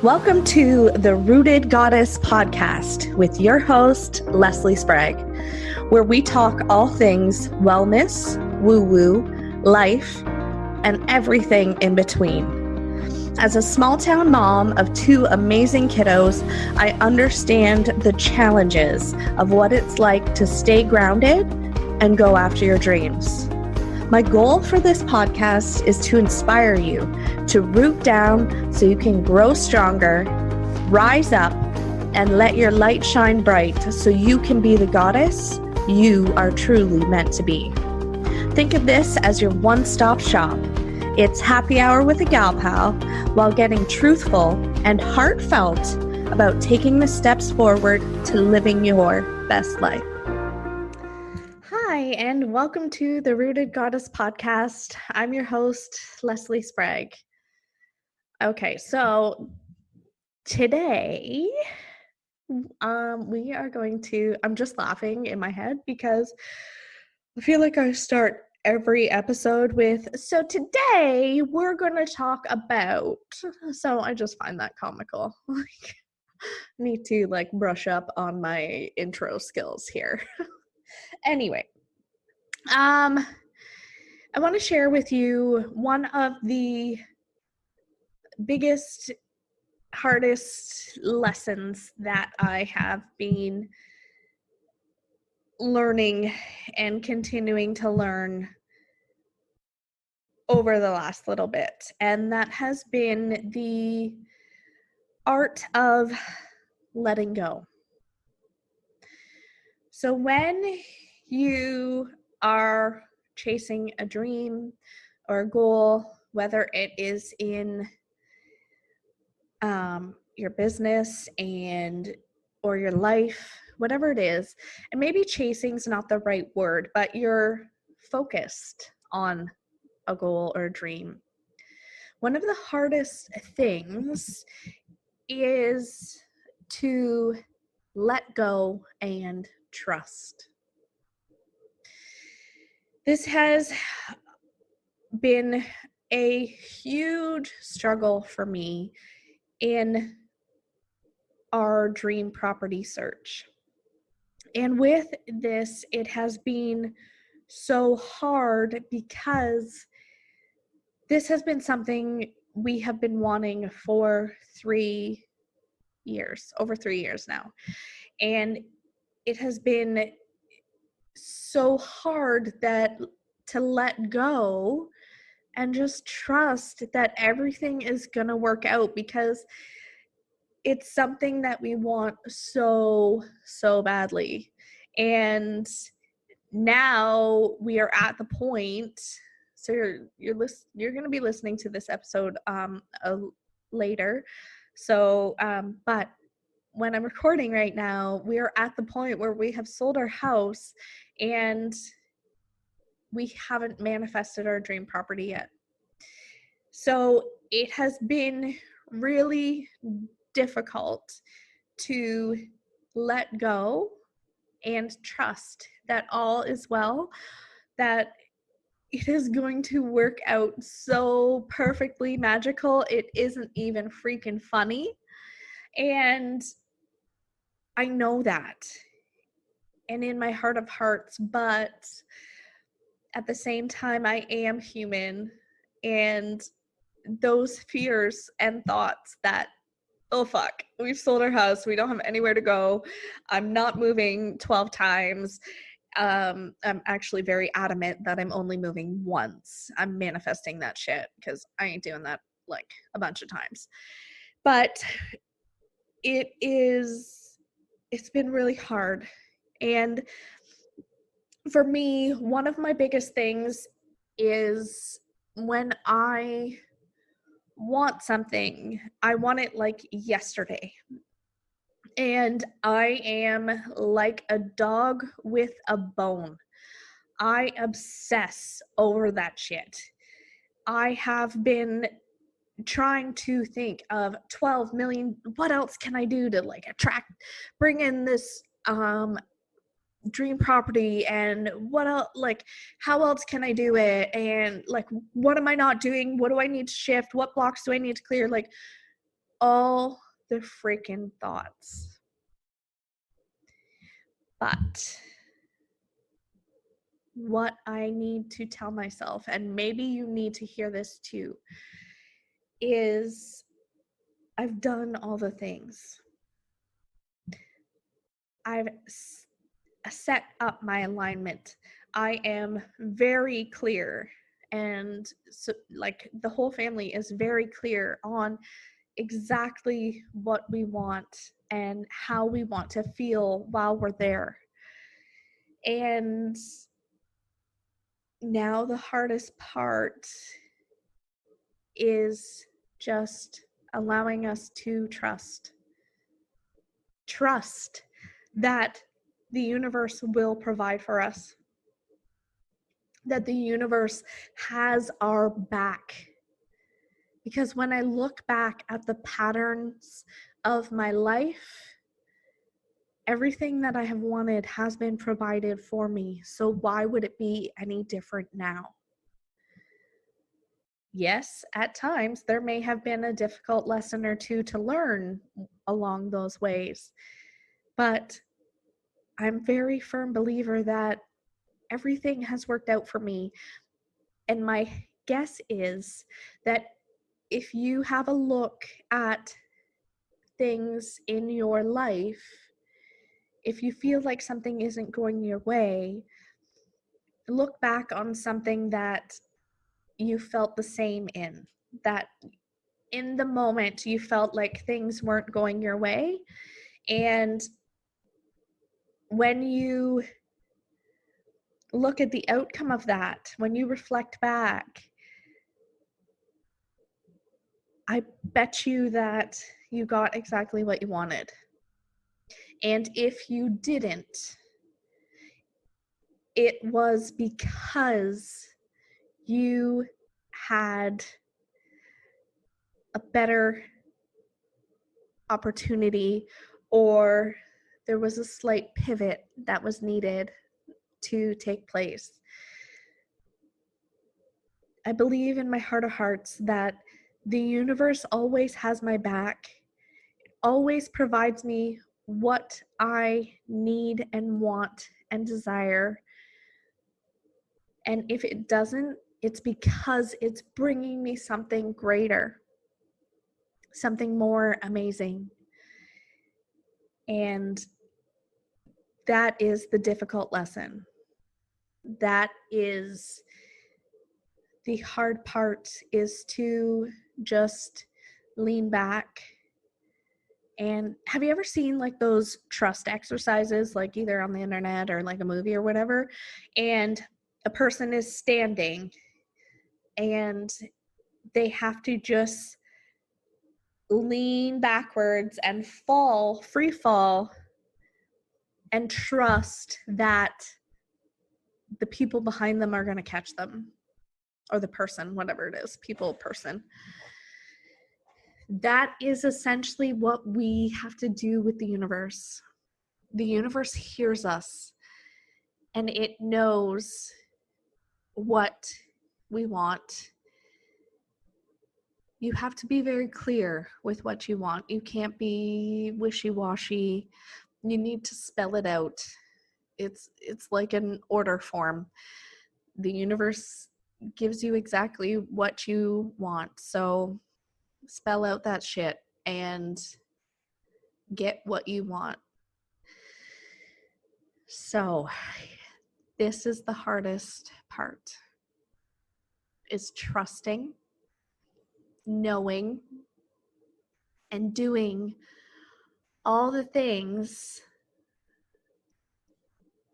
Welcome to the Rooted Goddess podcast with your host, Leslie Sprague, where we talk all things wellness, woo-woo, life, and everything in between. As a small-town mom of two amazing kiddos, I understand the challenges of what it's like to stay grounded and go after your dreams. My goal for this podcast is to inspire you to root down so you can grow stronger, rise up, and let your light shine bright so you can be the goddess you are truly meant to be. Think of this as your one-stop shop. It's happy hour with a gal pal while getting truthful and heartfelt about taking the steps forward to living your best life. Hi, and welcome to the Rooted Goddess podcast. I'm your host, Leslie Sprague. Okay, so today we are going to, I'm just laughing in my head because I feel like I start every episode with, so today we're going to talk about, so I just find that comical. Like, need to brush up on my intro skills here. Anyway, I want to share with you one of the biggest, hardest lessons that I have been learning and continuing to learn over the last little bit. And that has been the art of letting go. So when you are chasing a dream or a goal, whether it is in your business or your life, whatever it is, and maybe chasing is not the right word, but you're focused on a goal or a dream. One of the hardest things is to let go and trust. This has been a huge struggle for me in our dream property search. And with this, it has been so hard because this has been something we have been wanting for over 3 years now. And it has been so hard to let go and just trust that everything is going to work out because it's something that we want so badly. And now we are at the point, so you're going to be listening to this episode later. So but when I'm recording right now, we are at the point where we have sold our house and we haven't manifested our dream property yet. So it has been really difficult to let go and trust that all is well, that it is going to work out so perfectly magical. It isn't even freaking funny. And I know that. And in my heart of hearts, but at the same time, I am human. And those fears and thoughts that, oh fuck, we've sold our house, we don't have anywhere to go, I'm not moving 12 times. I'm actually very adamant that I'm only moving once. I'm manifesting that shit because I ain't doing that a bunch of times. But it's been really hard. And for me, one of my biggest things is when I want something, I want it yesterday. And I am like a dog with a bone. I obsess over that shit. I have been trying to think of 12 million, what else can I do to bring in this dream property, and what else, how else can I do it, and what am I not doing, what do I need to shift, what blocks do I need to clear, all the freaking thoughts. But what I need to tell myself, and maybe you need to hear this too, is I've done all the things. I've set up my alignment. I am very clear, and so like the whole family is very clear on exactly what we want and how we want to feel while we're there. And now the hardest part is just allowing us to trust that the universe will provide for us, that the universe has our back. Because when I look back at the patterns of my life, everything that I have wanted has been provided for me. So why would it be any different now? Yes, at times there may have been a difficult lesson or two to learn along those ways, but I'm a very firm believer that everything has worked out for me. And my guess is that if you have a look at things in your life, if you feel like something isn't going your way, look back on something that you felt the same in, that in the moment you felt like things weren't going your way. And when you look at the outcome of that, when you reflect back, I bet you that you got exactly what you wanted. And if you didn't, it was because you had a better opportunity, or there was a slight pivot that was needed to take place. I believe in my heart of hearts that the universe always has my back, always provides me what I need and want and desire. And if it doesn't, it's because it's bringing me something greater, something more amazing. And that is the difficult lesson. That is the hard part, is to just lean back. And have you ever seen like those trust exercises, like either on the internet or like a movie or whatever, and a person is standing and they have to just lean backwards and free fall, and trust that the people behind them are going to catch them, or the person, whatever it is, person. That is essentially what we have to do with the universe. The universe hears us and it knows what we want. You have to be very clear with what you want. You can't be wishy-washy. You need to spell it out. It's like an order form. The universe gives you exactly what you want. So spell out that shit and get what you want. So this is the hardest part, is trusting, knowing, and doing all the things,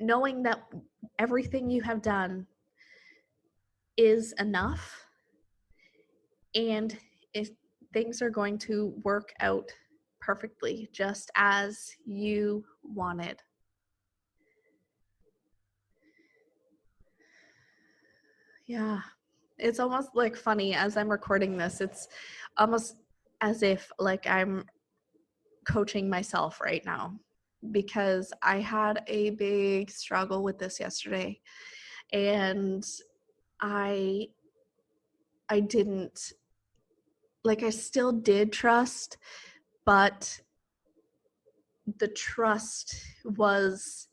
knowing that everything you have done is enough, and if things are going to work out perfectly just as you wanted. Yeah, it's almost like funny as I'm recording this. It's almost as if like I'm coaching myself right now, because I had a big struggle with this yesterday, and I didn't like I still did trust, but the trust was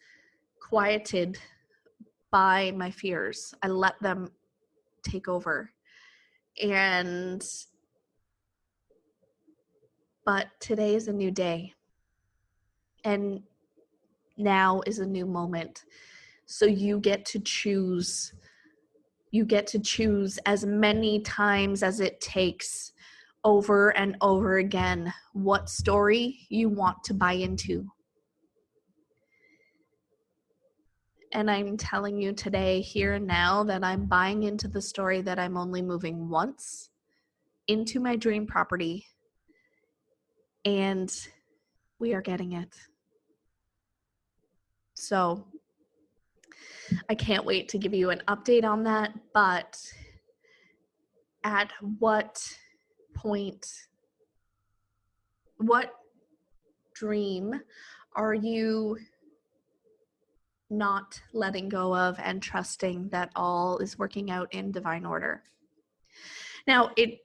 quieted by my fears. I let them take over. But today is a new day. And now is a new moment. So you get to choose. You get to choose as many times as it takes, over and over again, what story you want to buy into. And I'm telling you today, here and now, that I'm buying into the story that I'm only moving once into my dream property, and we are getting it. So I can't wait to give you an update on that, but at what point, what dream are you not letting go of and trusting that all is working out in divine order? Now, it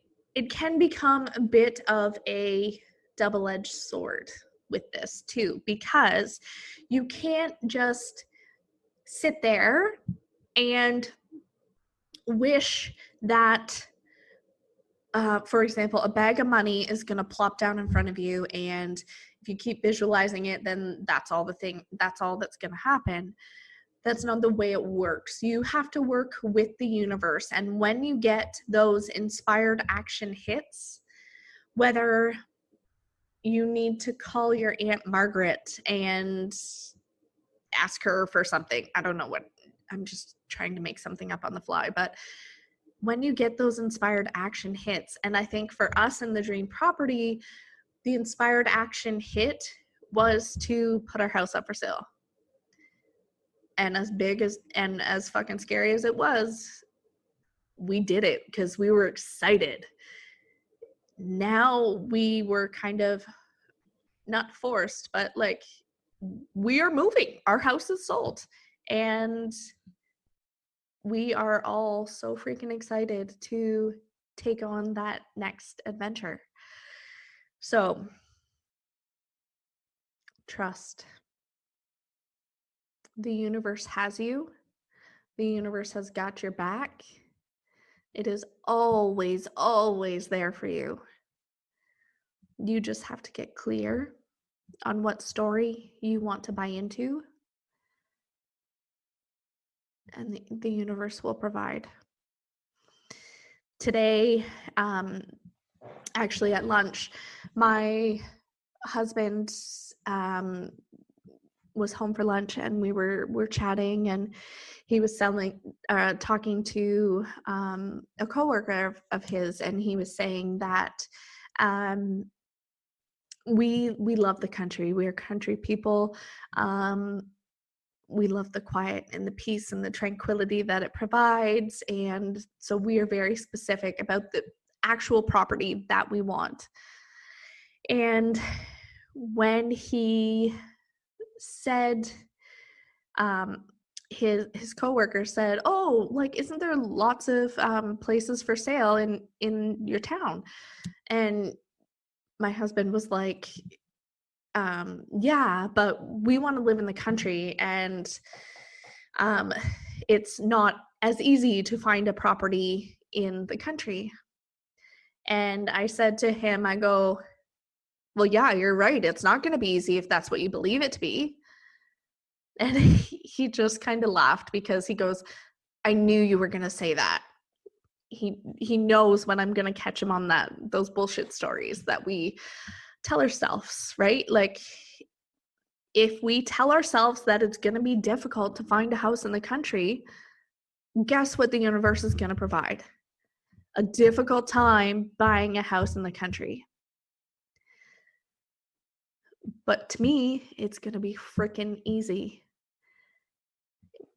can become a bit of a double-edged sword with this too, because you can't just sit there and wish that for example, a bag of money is going to plop down in front of you, and if you keep visualizing it, then that's all that's going to happen. That's not the way it works. You have to work with the universe, and when you get those inspired action hits, whether you need to call your Aunt Margaret and ask her for something, I don't know what, I'm just trying to make something up on the fly, but when you get those inspired action hits, and I think for us in the dream property, the inspired action hit was to put our house up for sale. And as big as and as fucking scary as it was, we did it because we were excited. Now we were kind of not forced, but like, we are moving. Our house is sold. And we are all so freaking excited to take on that next adventure. So, trust. The universe has you. The universe has got your back. It is always, always there for you. You just have to get clear on what story you want to buy into, and the universe will provide. Today, actually at lunch, my husband was home for lunch, and we're chatting, and he was talking to a coworker of his, and he was saying that we love the country. We are country people. We love the quiet and the peace and the tranquility that it provides, and so we are very specific about the actual property that we want. And when he said, his coworker said, "Oh, like, isn't there lots of places for sale in your town?" And my husband was like, "Yeah, but we want to live in the country, and it's not as easy to find a property in the country." And I said to him, I go, "Well, yeah, you're right. It's not going to be easy if that's what you believe it to be." And he just kind of laughed, because he goes, "I knew you were going to say that." He knows when I'm going to catch him on those bullshit stories that we tell ourselves, right? Like, if we tell ourselves that it's going to be difficult to find a house in the country, guess what the universe is going to provide? A difficult time buying a house in the country. But to me, it's going to be freaking easy.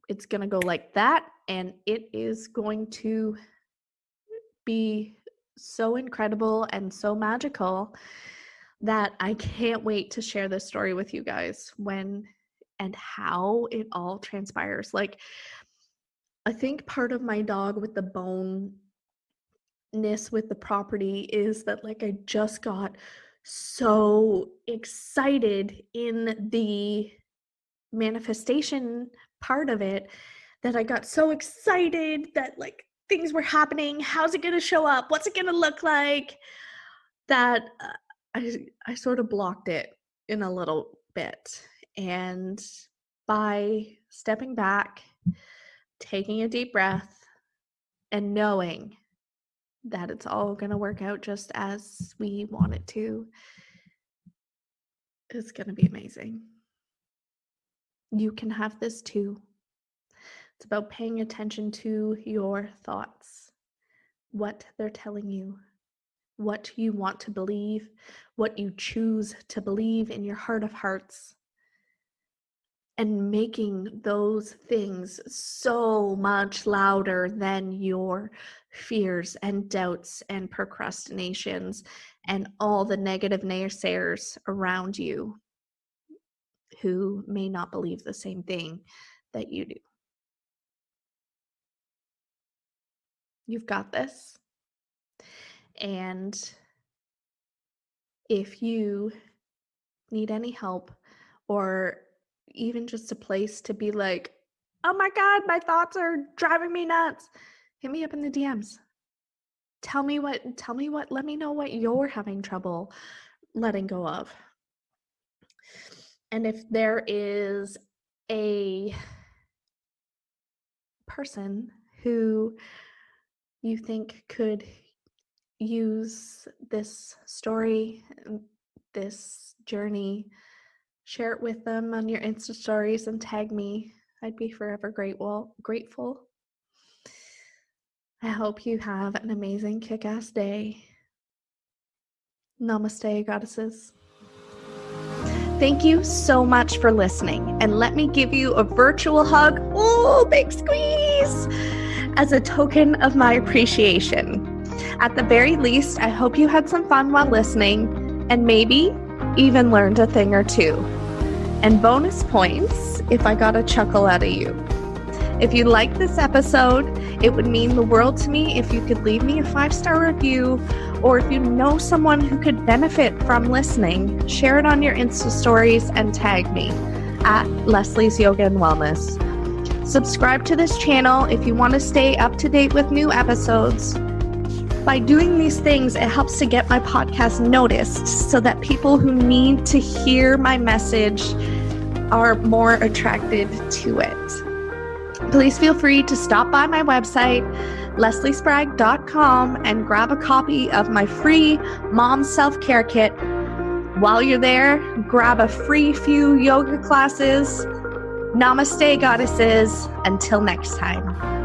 It's going to go like that, and it is going to be so incredible and so magical that I can't wait to share this story with you guys, when and how it all transpires. Like, I think part of my dog with the bone with the property is that like I just got so excited in the manifestation part of it that I got so excited that like things were happening. How's it going to show up? What's it going to look like? That I sort of blocked it in a little bit. And by stepping back, taking a deep breath, and knowing that it's all going to work out just as we want it to, it's going to be amazing. You can have this too. It's about paying attention to your thoughts, what they're telling you, what you want to believe, what you choose to believe in your heart of hearts, and making those things so much louder than your fears and doubts and procrastinations and all the negative naysayers around you who may not believe the same thing that you do. You've got this. And if you need any help, or even just a place to be like, oh my God, my thoughts are driving me nuts, hit me up in the DMs. Tell me what, let me know what you're having trouble letting go of. And if there is a person who you think could use this story, this journey, share it with them on your Insta stories and tag me. I'd be forever grateful. I hope you have an amazing kick-ass day. Namaste, Goddesses. Thank you so much for listening, and let me give you a virtual hug, big squeeze, as a token of my appreciation. At the very least, I hope you had some fun while listening, and maybe even learned a thing or two. And bonus points if I got a chuckle out of you. If you liked this episode, it would mean the world to me if you could leave me a 5-star review, or if you know someone who could benefit from listening, share it on your Insta stories and tag me at Leslie's Yoga and Wellness. Subscribe to this channel if you want to stay up to date with new episodes. By doing these things, it helps to get my podcast noticed so that people who need to hear my message are more attracted to it. Please feel free to stop by my website, lesliespragg.com, and grab a copy of my free Mom Self-Care Kit. While you're there, grab a free few yoga classes. Namaste, Goddesses. Until next time.